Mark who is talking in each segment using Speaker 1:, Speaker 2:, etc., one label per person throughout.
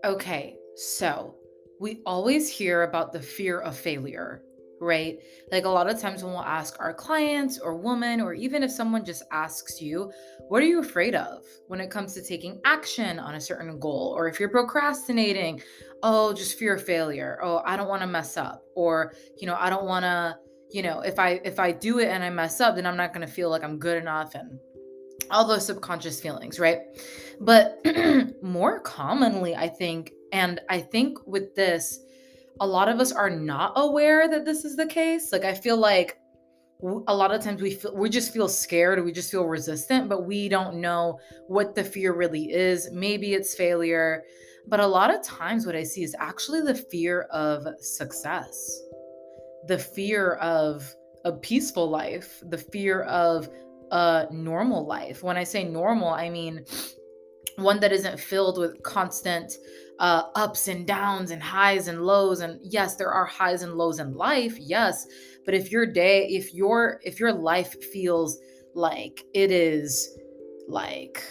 Speaker 1: Okay, so we always hear about the fear of failure, right? Like a lot of times when we'll ask our clients or women, or even if someone just asks you, what are you afraid of when it comes to taking action on a certain goal? Or if you're procrastinating, oh, just fear of failure. Oh, I don't want to mess up. Or, I don't want to, if I do it and I mess up, then I'm not going to feel like I'm good enough and all those subconscious feelings, right? But more commonly, I think with this, a lot of us are not aware that this is the case. Like, I feel like a lot of times we just feel scared, or we just feel resistant, but we don't know what the fear really is. Maybe it's failure, but a lot of times what I see is actually the fear of success, the fear of a peaceful life, the fear of a normal life. When I say normal, I mean one that isn't filled with constant ups and downs and highs and lows. And yes, there are highs and lows in life, yes, but if your life feels like it is, like,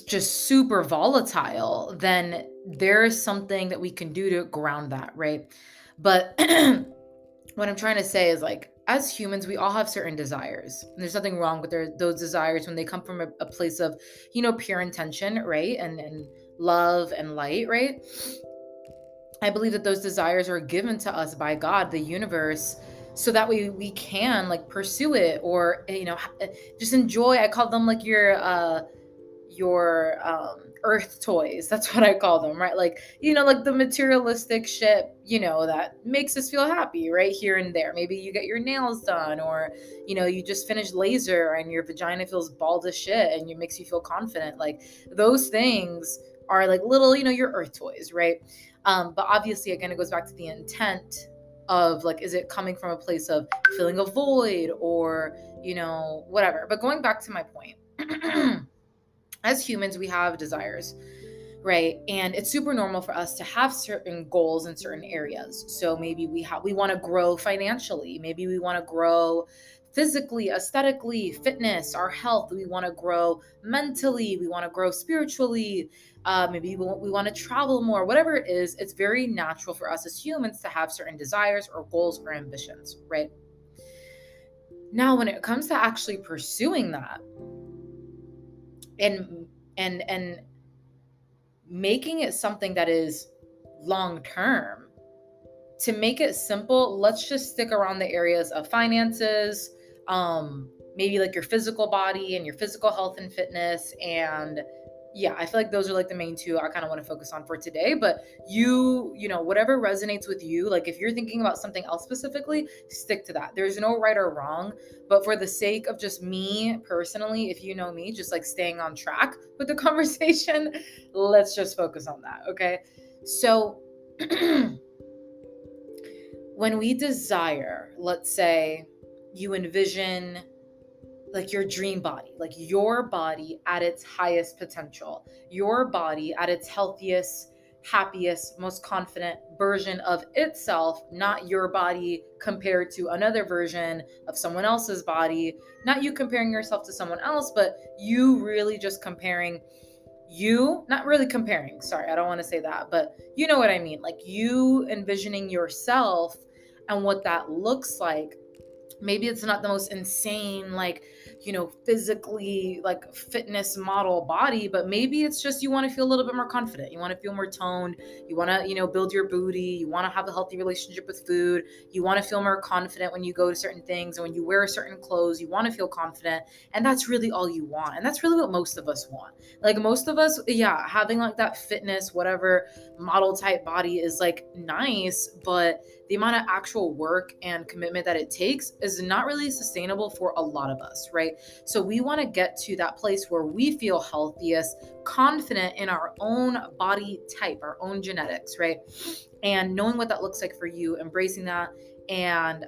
Speaker 1: just super volatile, then there's something that we can do to ground that, right? But what I'm trying to say is, like, as humans, we all have certain desires. And there's nothing wrong with those desires when they come from a place of, pure intention, right? And love and light, right? I believe that those desires are given to us by God, the universe, so that we can, like, pursue it, or just enjoy. I call them like your earth toys. That's what I call them, right? Like, like the materialistic shit, that makes us feel happy right here and there. Maybe you get your nails done, or you just finished laser and your vagina feels bald as shit and it makes you feel confident. Like, those things are like little, your earth toys, right? But obviously, again, it goes back to the intent of, like, is it coming from a place of filling a void, or whatever. But going back to my point, as humans, we have desires, right? And it's super normal for us to have certain goals in certain areas. So maybe we want to grow financially, maybe we want to grow physically, aesthetically, fitness, our health. We want to grow mentally, we want to grow spiritually. Maybe we want to travel more. Whatever it is, it's very natural for us as humans to have certain desires or goals or ambitions, right? Now, when it comes to actually pursuing that, and making it something that is long term, to make it simple, let's just stick around the areas of finances, maybe like your physical body and your physical health and fitness. And yeah, I feel like those are like the main two I kind of want to focus on for today. But whatever resonates with you, like if you're thinking about something else specifically, stick to that. There's no right or wrong. But for the sake of just me personally, if you know me, just like staying on track with the conversation, let's just focus on that. Okay. So when we desire, let's say you envision like your dream body, like your body at its highest potential, your body at its healthiest, happiest, most confident version of itself, not your body compared to another version of someone else's body, not you comparing yourself to someone else, but you really just comparing you, not really comparing, sorry, I don't want to say that, but you know what I mean, like you envisioning yourself and what that looks like. Maybe it's not the most insane, like, physically, like, fitness model body, but maybe it's just you want to feel a little bit more confident. You want to feel more toned. You want to, build your booty. You want to have a healthy relationship with food. You want to feel more confident when you go to certain things, and when you wear certain clothes, you want to feel confident. And that's really all you want. And that's really what most of us want. Like, most of us, yeah, having like that fitness, whatever model type body is like nice, but the amount of actual work and commitment that it takes is not really sustainable for a lot of us, right? So we want to get to that place where we feel healthiest, confident in our own body type, our own genetics, right? And knowing what that looks like for you, embracing that. And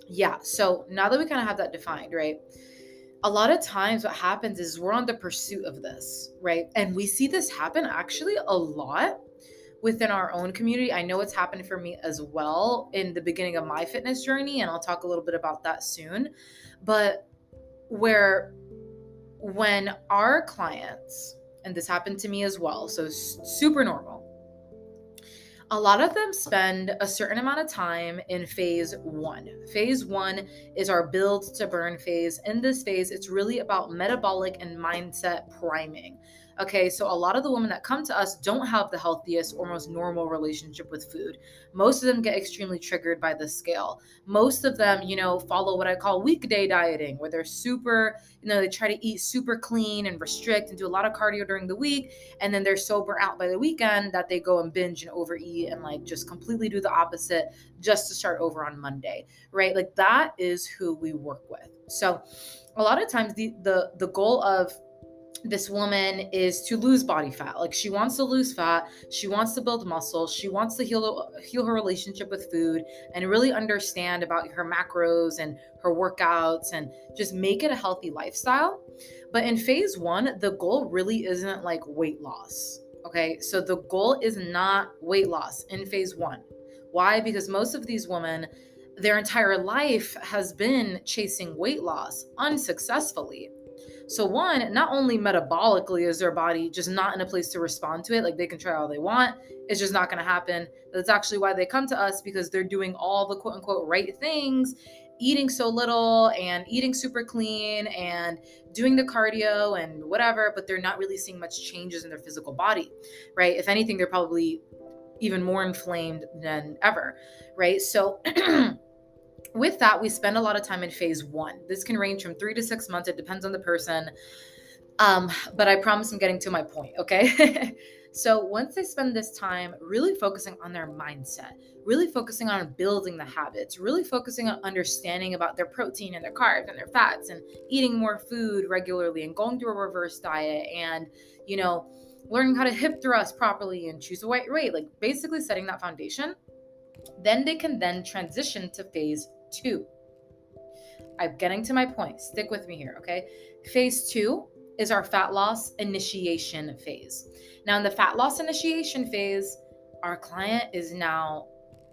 Speaker 1: yeah, so now that we kind of have that defined, right? A lot of times what happens is we're on the pursuit of this, right? And we see this happen actually a lot within our own community. I know it's happened for me as well in the beginning of my fitness journey, and I'll talk a little bit about that soon. But where when our clients, and this happened to me as well, so super normal, a lot of them spend a certain amount of time in phase one. Phase one is our build to burn phase. In this phase, it's really about metabolic and mindset priming. Okay, so a lot of the women that come to us don't have the healthiest or most normal relationship with food. Most of them get extremely triggered by the scale. Most of them, follow what I call weekday dieting, where they're super, they try to eat super clean and restrict and do a lot of cardio during the week. And then they're so burnt out by the weekend that they go and binge and overeat and like just completely do the opposite just to start over on Monday, right? Like that is who we work with. So a lot of times the goal of this woman is to lose body fat. Like she wants to lose fat, she wants to build muscle, she wants to heal her relationship with food and really understand about her macros and her workouts and just make it a healthy lifestyle. But in phase one, the goal really isn't like weight loss. Okay, so the goal is not weight loss in phase one. Why? Because most of these women, their entire life has been chasing weight loss unsuccessfully. So one, not only metabolically is their body just not in a place to respond to it, like they can try all they want, it's just not going to happen. That's actually why they come to us, because they're doing all the quote unquote right things, eating so little and eating super clean and doing the cardio and whatever, but they're not really seeing much changes in their physical body, right? If anything, they're probably even more inflamed than ever, right? So with that, we spend a lot of time in phase one. This can range from 3 to 6 months. It depends on the person. But I promise I'm getting to my point, okay? So once they spend this time really focusing on their mindset, really focusing on building the habits, really focusing on understanding about their protein and their carbs and their fats and eating more food regularly and going through a reverse diet and, learning how to hip thrust properly and choose the right weight, like basically setting that foundation, then they can then transition to phase two. I'm getting to my point. Stick with me here, okay? Phase two is our fat loss initiation phase. Now, in the fat loss initiation phase, our client is now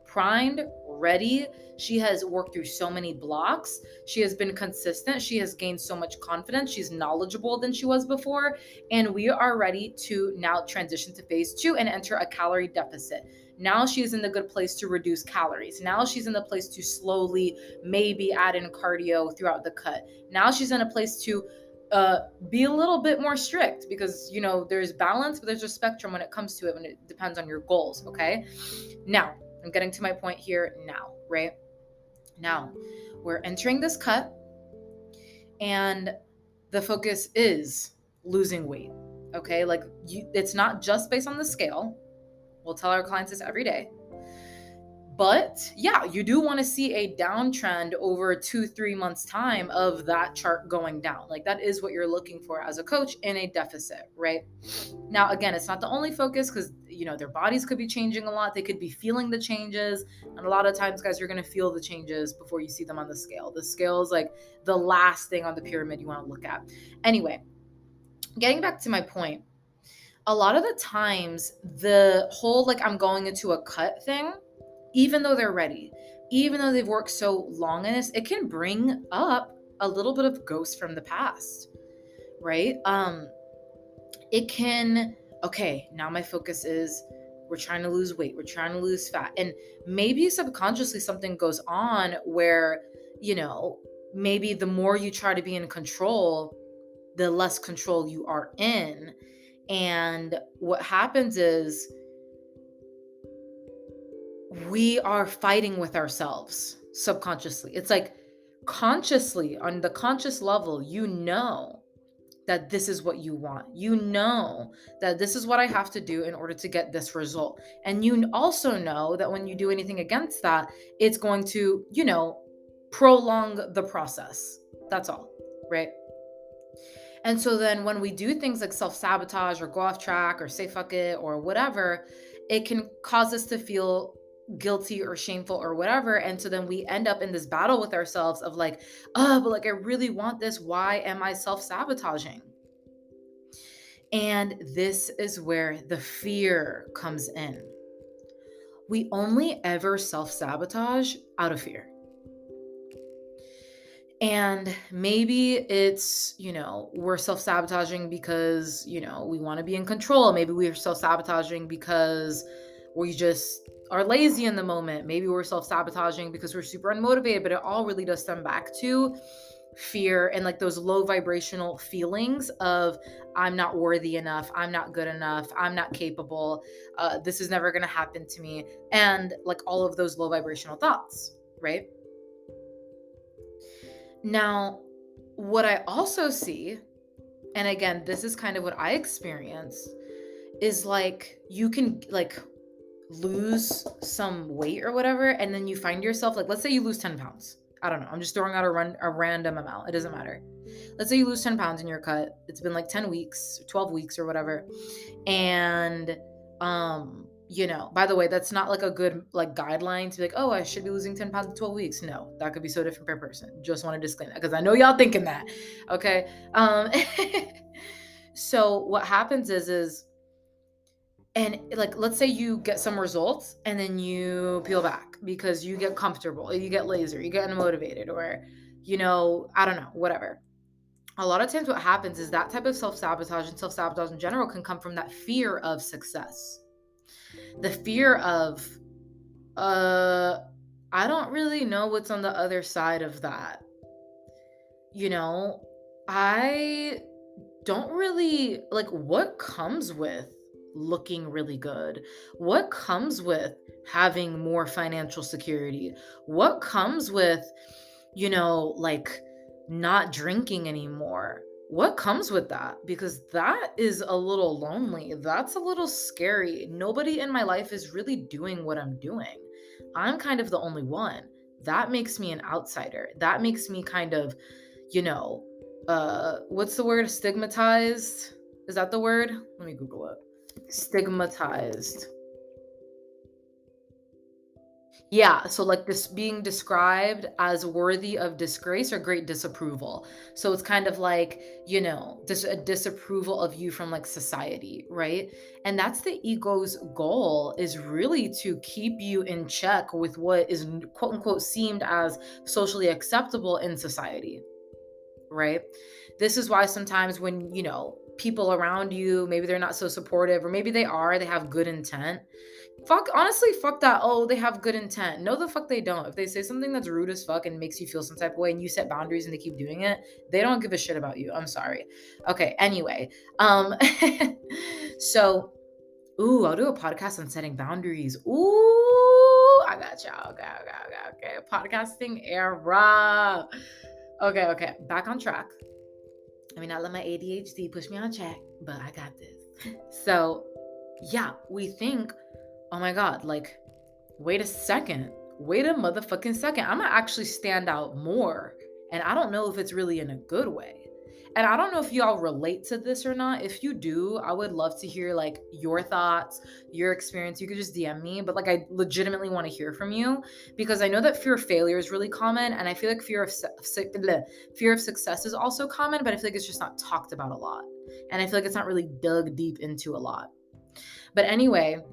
Speaker 1: primed, ready. She has worked through so many blocks. She has been consistent. She has gained so much confidence. She's knowledgeable than she was before. And we are ready to now transition to phase two and enter a calorie deficit. Now she's in the good place to reduce calories. Now she's in the place to slowly maybe add in cardio throughout the cut. Now she's in a place to be a little bit more strict because, there's balance, but there's a spectrum when it comes to it, when it depends on your goals, okay? Now, I'm getting to my point here now, right? Now, we're entering this cut and the focus is losing weight, okay? Like it's not just based on the scale. We'll tell our clients this every day. But yeah, you do want to see a downtrend over 2-3 months time of that chart going down. Like that is what you're looking for as a coach in a deficit, right? Now, again, it's not the only focus because, their bodies could be changing a lot. They could be feeling the changes. And a lot of times, guys, you're going to feel the changes before you see them on the scale. The scale is like the last thing on the pyramid you want to look at. Anyway, getting back to my point, a lot of the times the whole, like I'm going into a cut thing, even though they're ready, even though they've worked so long in this, it can bring up a little bit of ghosts from the past, right? It can, okay, now my focus is we're trying to lose weight, we're trying to lose fat. And maybe subconsciously something goes on where, maybe the more you try to be in control, the less control you are in. And what happens is we are fighting with ourselves subconsciously. It's like consciously, on the conscious level, that this is what you want. That this is what I have to do in order to get this result. And you also know that when you do anything against that, it's going to, prolong the process. That's all, right? And so then when we do things like self-sabotage or go off track or say fuck it or whatever, it can cause us to feel guilty or shameful or whatever. And so then we end up in this battle with ourselves of like, oh, but like I really want this. Why am I self-sabotaging? And this is where the fear comes in. We only ever self-sabotage out of fear. And maybe it's, we're self-sabotaging because, we want to be in control. Maybe we're self-sabotaging because we just are lazy in the moment. Maybe we're self-sabotaging because we're super unmotivated, but it all really does stem back to fear and like those low vibrational feelings of I'm not worthy enough, I'm not good enough, I'm not capable, this is never going to happen to me, and like all of those low vibrational thoughts, right? Now, what I also see, and again, this is kind of what I experience, is like you can like lose some weight or whatever, and then you find yourself like, let's say you lose 10 pounds. I don't know. I'm just throwing out a random amount. It doesn't matter. Let's say you lose 10 pounds in your cut. It's been like 10 weeks, 12 weeks or whatever. And, by the way, that's not like a good like guideline to be like, oh, I should be losing 10 pounds in 12 weeks. No, that could be so different per person. Just want to disclaim that because I know y'all thinking that. Okay. So what happens is, and like, let's say you get some results and then you peel back because you get comfortable, you get lazy, you get unmotivated, or, I don't know, whatever. A lot of times what happens is that type of self-sabotage, and self-sabotage in general, can come from that fear of success. The fear of, I don't really know what's on the other side of that. I don't really like what comes with looking really good, what comes with having more financial security, what comes with, like not drinking anymore. What comes with that? Because that is a little lonely. That's a little scary. Nobody in my life is really doing what I'm doing. I'm kind of the only one. That makes me an outsider. That makes me kind of, what's the word? Stigmatized? Is that the word? Let me Google it. Stigmatized. Yeah, so like this being described as worthy of disgrace or great disapproval. So it's kind of like, a disapproval of you from like society, right? And that's the ego's goal, is really to keep you in check with what is quote unquote seemed as socially acceptable in society, right? This is why sometimes when, people around you, maybe they're not so supportive, or maybe they have good intent. Honestly, fuck that. Oh, they have good intent. No, the fuck they don't. If they say something that's rude as fuck and makes you feel some type of way and you set boundaries and they keep doing it, they don't give a shit about you. I'm sorry. Okay, anyway. So, I'll do a podcast on setting boundaries. I got y'all. Okay. Podcasting era. Okay. Back on track. I mean, I let my ADHD push me on track, but I got this. So, yeah, we think, oh my God, like, wait a motherfucking second. I'm gonna actually stand out more. And I don't know if it's really in a good way. And I don't know if y'all relate to this or not. If you do, I would love to hear like your thoughts, your experience. You could just DM me, but like I legitimately want to hear from you, because I know that fear of failure is really common, and I feel like fear of success is also common, but I feel like it's just not talked about a lot. And I feel like it's not really dug deep into a lot. But anyway,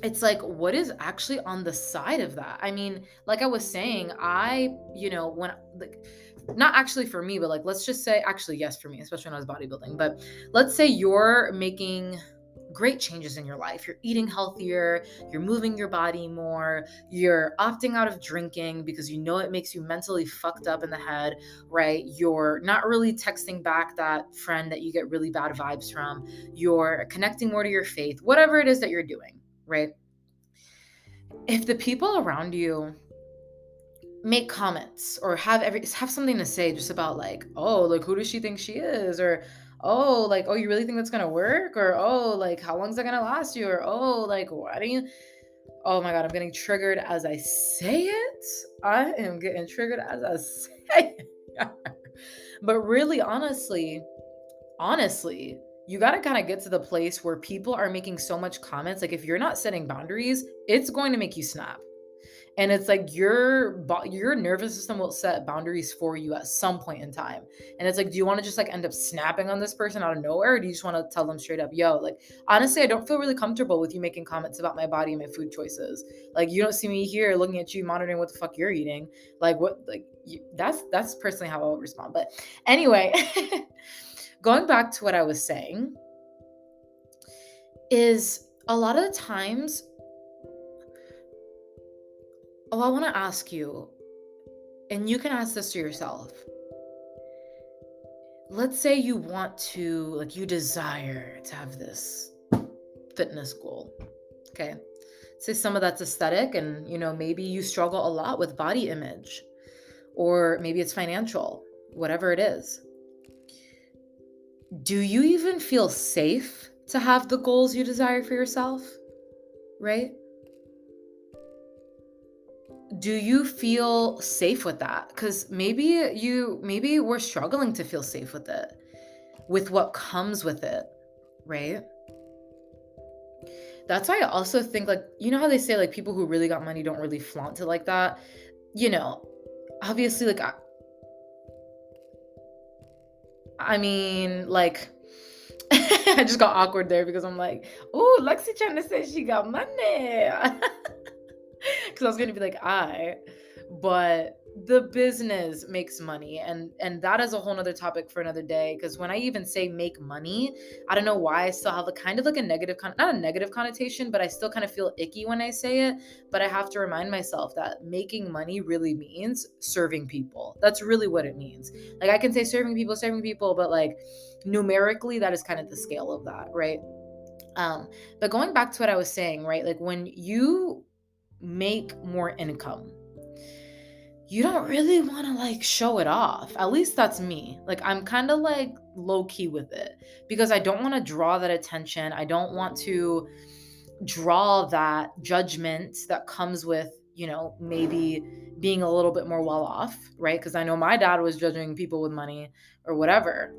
Speaker 1: it's like, what is actually on the side of that? I mean, like I was saying, when like, not actually for me, but like, let's just say, actually, yes, for me, especially when I was bodybuilding, but let's say you're making great changes in your life. You're eating healthier, you're moving your body more, you're opting out of drinking because you know it makes you mentally fucked up in the head, right? You're not really texting back that friend that you get really bad vibes from. You're connecting more to your faith, whatever it is that you're doing, right? If the people around you make comments or have something to say just about like, oh, like, who does she think she is, or oh, like, oh, you really think that's gonna work, or oh, like, how long is that gonna last you, or oh, like, why do you, oh my God, I'm getting triggered as I say it. I am getting triggered as I say it. But really, honestly, you got to kind of get to the place where people are making so much comments. Like, if you're not setting boundaries, it's going to make you snap. And it's like your nervous system will set boundaries for you at some point in time. And it's like, do you want to just like end up snapping on this person out of nowhere? Or do you just want to tell them straight up, yo, like, honestly, I don't feel really comfortable with you making comments about my body and my food choices. Like, you don't see me here looking at you, monitoring what the fuck you're eating. Like, what, like, that's personally how I would respond. But anyway, going back to what I was saying is a lot of the times, I want to ask you, and you can ask this to yourself. Let's say you want to, like, you desire to have this fitness goal. Okay. Say some of that's aesthetic, and, you know, maybe you struggle a lot with body image, or maybe it's financial, whatever it is. Do you even feel safe to have the goals you desire for yourself? Right? Do you feel safe with that? Because maybe we're struggling to feel safe with it, with what comes with it, right? That's why I also think, like, you know how they say, like, people who really got money don't really flaunt it like that? You know, obviously, like, I mean, like, I just got awkward there because I'm like, oh, Lexi trying to say she got money. Because I was going to be like, but the business makes money, and that is a whole nother topic for another day. Because when I even say make money, I don't know why I still have a kind of like a negative not a negative connotation, but I still kind of feel icky when I say it. But I have to remind myself that making money really means serving people. That's really what it means. Like, I can say serving people, but like numerically, that is kind of the scale of that, right? But going back to what I was saying, right? Like, when you make more income, you don't really want to like show it off. At least that's me. Like, I'm kind of like low key with it because I don't want to draw that attention. I don't want to draw that judgment that comes with, you know, maybe being a little bit more well off, right? Because I know my dad was judging people with money or whatever.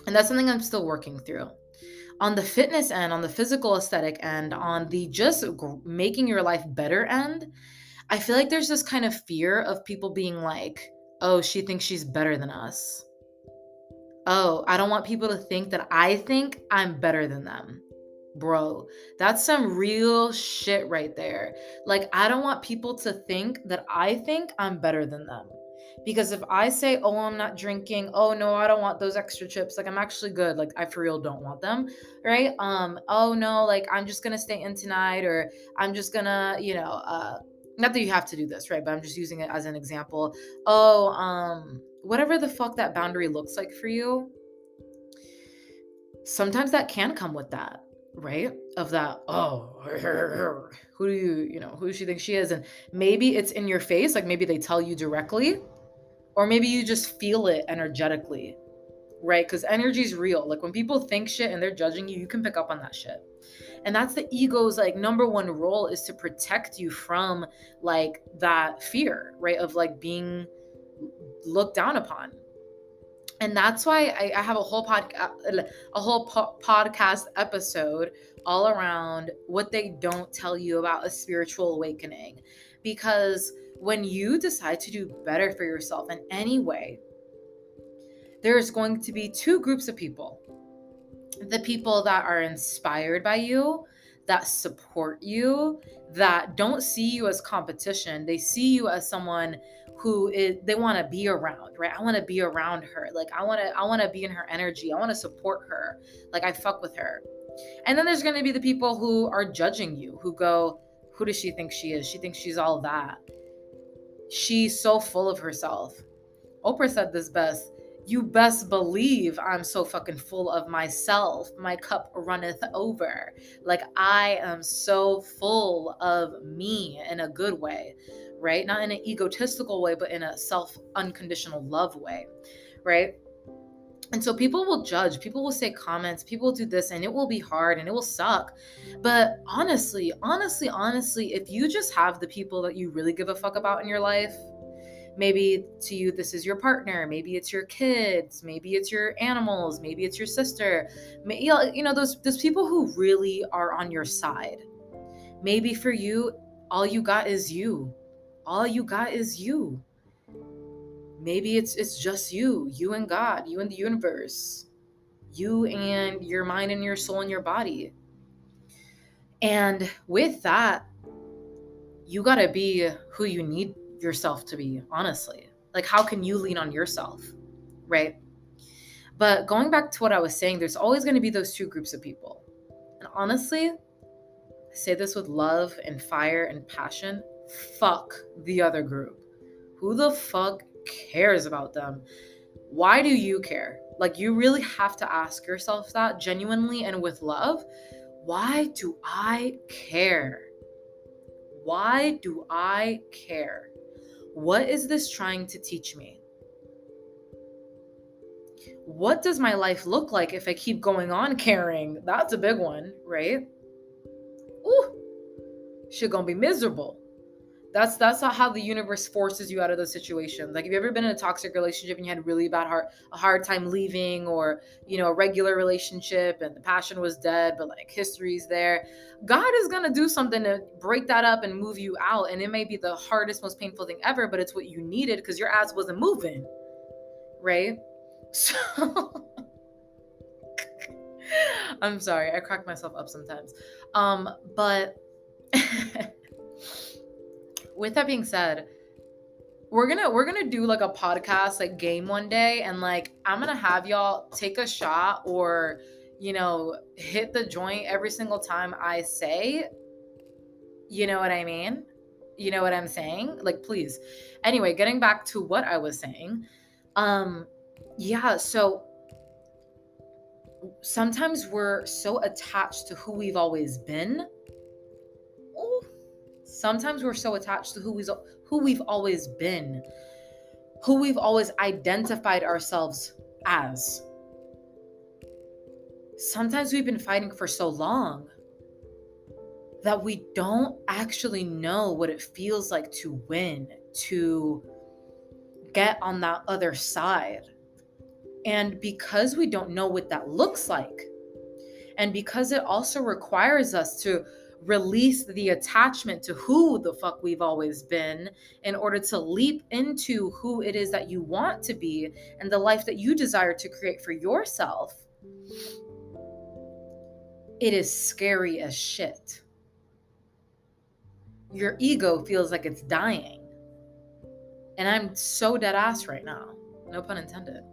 Speaker 1: And that's something I'm still working through. On the fitness end, on the physical aesthetic end, on the just making your life better end, I feel like there's this kind of fear of people being like, oh, she thinks she's better than us. Oh, I don't want people to think that I think I'm better than them. Bro, that's some real shit right there. Like, I don't want people to think that I think I'm better than them. Because if I say, oh, I'm not drinking, oh no, I don't want those extra chips, like, I'm actually good, like, I for real don't want them, right? Oh no, like, I'm just gonna stay in tonight, or I'm just gonna, you know, not that you have to do this, right? But I'm just using it as an example. Oh, whatever the fuck that boundary looks like for you, sometimes that can come with that, right? Of that, oh, who does she think she is? And maybe it's in your face, like maybe they tell you directly, or maybe you just feel it energetically, right? Because energy is real. Like, when people think shit and they're judging you, you can pick up on that shit. And that's the ego's like number one role, is to protect you from like that fear, right? Of like being looked down upon. And that's why I have a whole podcast episode all around what they don't tell you about a spiritual awakening. Because when you decide to do better for yourself in any way, there's going to be two groups of people. The people that are inspired by you, that support you, that don't see you as competition. They see you as someone who they want to be around, right? I want to be around her. Like, I want to be in her energy. I want to support her. Like, I fuck with her. And then there's going to be the people who are judging you, who go, who does she think she is? She thinks she's all that. She's so full of herself. Oprah said this best. You best believe I'm so fucking full of myself. My cup runneth over. Like, I am so full of me in a good way, right? Not in an egotistical way, but in a self-unconditional love way, right? And so people will judge, people will say comments, people will do this, and it will be hard and it will suck. But honestly, if you just have the people that you really give a fuck about in your life, maybe to you, this is your partner, maybe it's your kids, maybe it's your animals, maybe it's your sister, those people who really are on your side. Maybe for you, all you got is you. All you got is you. Maybe it's just you and God, you and the universe, you and your mind and your soul and your body. And with that, you got to be who you need yourself to be, honestly. Like, how can you lean on yourself, right? But going back to what I was saying, there's always going to be those two groups of people. And honestly, I say this with love and fire and passion. Fuck the other group. Who the fuck cares about them? Why do you care? Like, you really have to ask yourself that genuinely and with love. Why do I care? Why do I care? What is this trying to teach me? What does my life look like if I keep going on caring? That's a big one, right? Ooh, shit gonna be miserable. That's not how the universe forces you out of those situations. Like, have you ever been in a toxic relationship and you had a hard time leaving, or a regular relationship and the passion was dead, but like history's there? God is gonna do something to break that up and move you out, and it may be the hardest, most painful thing ever, but it's what you needed because your ass wasn't moving, right? So I'm sorry, I crack myself up sometimes. But with that being said, we're gonna do like a podcast like game one day, and like I'm gonna have y'all take a shot or hit the joint every single time I say, you know what I mean? You know what I'm saying? Like, please. Anyway, getting back to what I was saying. Yeah, so sometimes we're so attached to who we've always been. Ooh. Sometimes we're so attached to who we've always been, who we've always identified ourselves as. Sometimes we've been fighting for so long that we don't actually know what it feels like to win, to get on that other side. And because we don't know what that looks like, and because it also requires us to release the attachment to who the fuck we've always been in order to leap into who it is that you want to be and the life that you desire to create for yourself, it is scary as shit. Your ego feels like it's dying. And I'm so dead ass right now. No pun intended.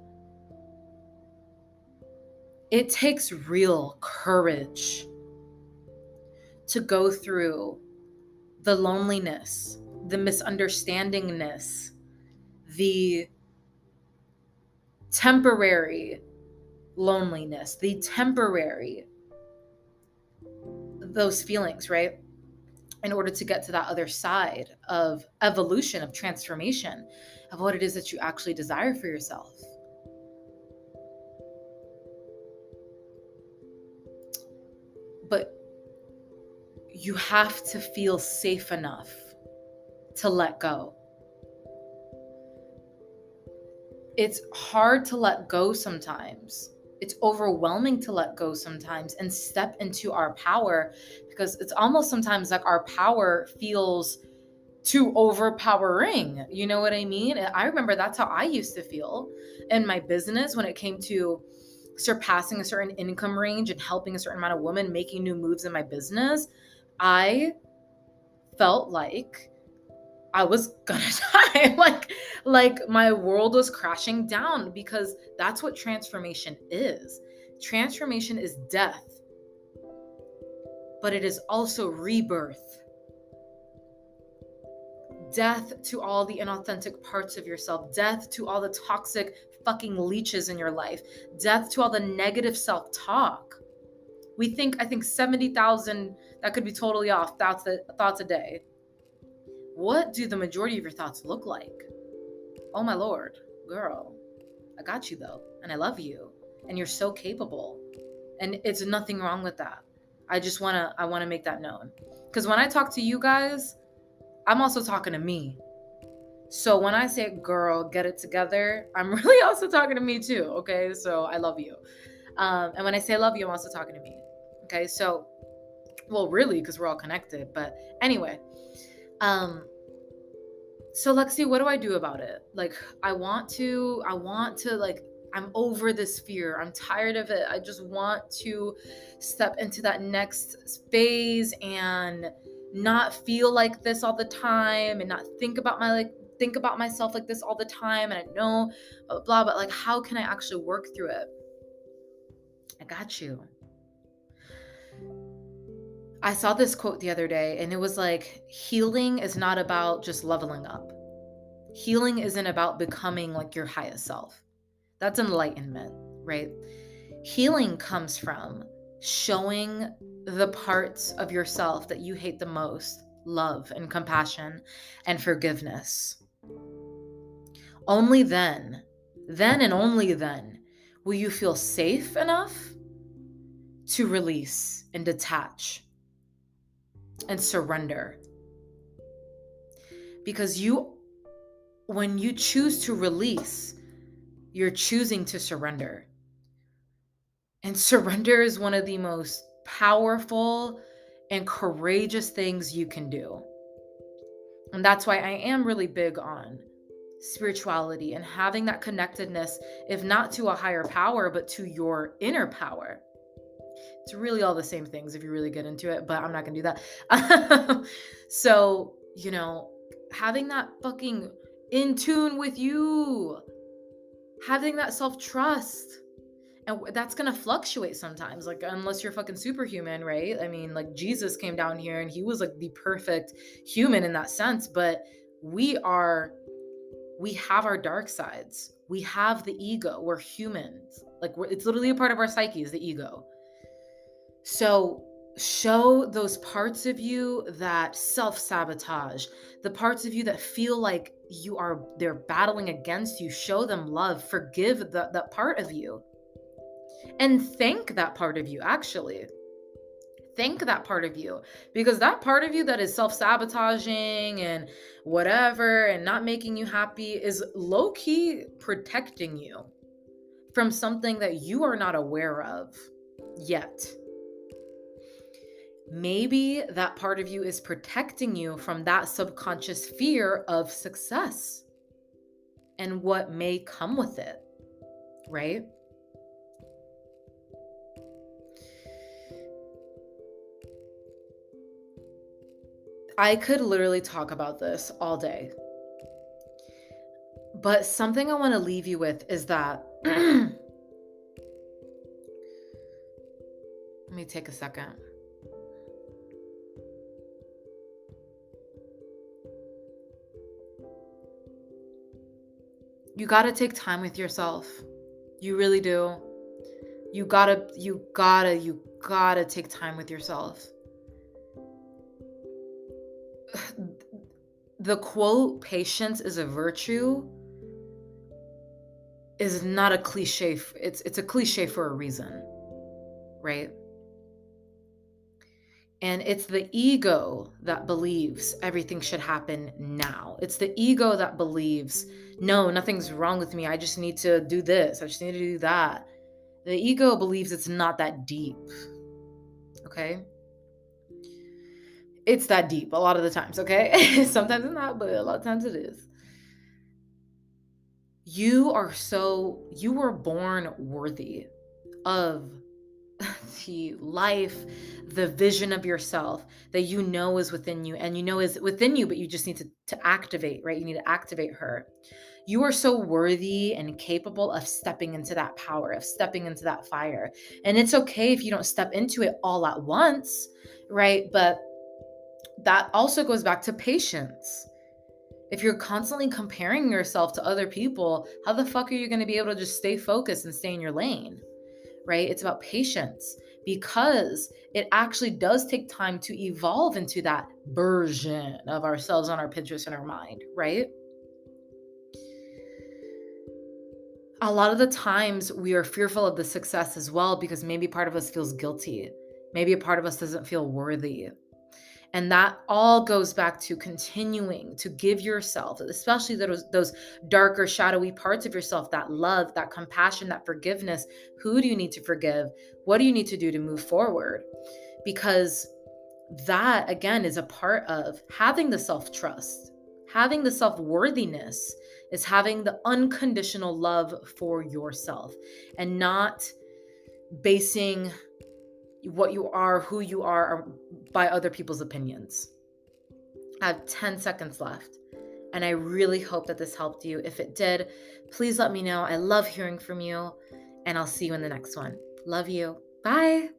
Speaker 1: It takes real courage to go through the loneliness, the misunderstandingness, the temporary loneliness, those feelings, right? In order to get to that other side of evolution, of transformation, of what it is that you actually desire for yourself. But you have to feel safe enough to let go. It's hard to let go sometimes. It's overwhelming to let go sometimes and step into our power, because it's almost sometimes like our power feels too overpowering. You know what I mean? And I remember that's how I used to feel in my business when it came to surpassing a certain income range and helping a certain amount of women making new moves in my business. I felt like I was gonna die. like my world was crashing down, because that's what transformation is. Transformation is death, but it is also rebirth. Death to all the inauthentic parts of yourself. Death to all the toxic fucking leeches in your life. Death to all the negative self-talk. I think 70,000, that could be totally off, thoughts a day. What do the majority of your thoughts look like? Oh my Lord, girl, I got you though. And I love you. And you're so capable. And it's nothing wrong with that. I want to make that known. Because when I talk to you guys, I'm also talking to me. So when I say, girl, get it together, I'm really also talking to me too. Okay. So I love you. And when I say I love you, I'm also talking to me. Okay. So, well, really, because we're all connected. But anyway, So Lexi, what do I do about it? Like, I want to, like, I'm over this fear. I'm tired of it. I just want to step into that next phase and not feel like this all the time and not think about myself like this all the time. And I know blah, but like, how can I actually work through it? I got you. I saw this quote the other day, and it was like, healing is not about just leveling up. Healing isn't about becoming like your highest self. That's enlightenment, right? Healing comes from showing the parts of yourself that you hate the most, love and compassion and forgiveness. Only then and only then, will you feel safe enough to release and detach and surrender. Because when you choose to release, you're choosing to surrender. And surrender is one of the most powerful and courageous things you can do. And that's why I am really big on spirituality and having that connectedness, if not to a higher power, but to your inner power. It's really all the same things if you really get into it, but I'm not going to do that. So, having that fucking in tune with you, having that self-trust. And that's going to fluctuate sometimes, like, unless you're fucking superhuman, right? I mean, like, Jesus came down here and he was like the perfect human in that sense, but we have our dark sides. We have the ego. We're humans. Like, it's literally a part of our psyche is the ego. So show those parts of you that self-sabotage, the parts of you that feel like they're battling against you. Show them love, forgive that part of you. And thank that part of you, actually. Thank that part of you, because that part of you that is self-sabotaging and whatever and not making you happy is low-key protecting you from something that you are not aware of yet. Maybe that part of you is protecting you from that subconscious fear of success and what may come with it, right? I could literally talk about this all day. But something I want to leave you with is that let me take a second. You got to take time with yourself. You really do. You gotta take time with yourself. The quote, patience is a virtue, is not a cliche. It's a cliche for a reason, right? And it's the ego that believes everything should happen now. It's the ego that believes, no, nothing's wrong with me. I just need to do this. I just need to do that. The ego believes it's not that deep. Okay? It's that deep a lot of the times, okay? Sometimes it's not, but a lot of times it is. You were born worthy of the life, the vision of yourself that you know is within you, and you know is within you, but you just need to activate, right? You need to activate her. You are so worthy and capable of stepping into that power, of stepping into that fire. And it's okay if you don't step into it all at once, right? But that also goes back to patience. If you're constantly comparing yourself to other people, how the fuck are you going to be able to just stay focused and stay in your lane? Right? It's about patience, because it actually does take time to evolve into that version of ourselves on our Pinterest in our mind, right? A lot of the times we are fearful of the success as well, because maybe part of us feels guilty. Maybe a part of us doesn't feel worthy. And that all goes back to continuing to give yourself, especially those darker, shadowy parts of yourself, that love, that compassion, that forgiveness. Who do you need to forgive? What do you need to do to move forward? Because that, again, is a part of having the self-trust, Having the self-worthiness is having the unconditional love for yourself and not basing what you are, who you are, by other people's opinions. I have 10 seconds left, and I really hope that this helped you. If it did, please let me know. I love hearing from you, and I'll see you in the next one. Love you. Bye.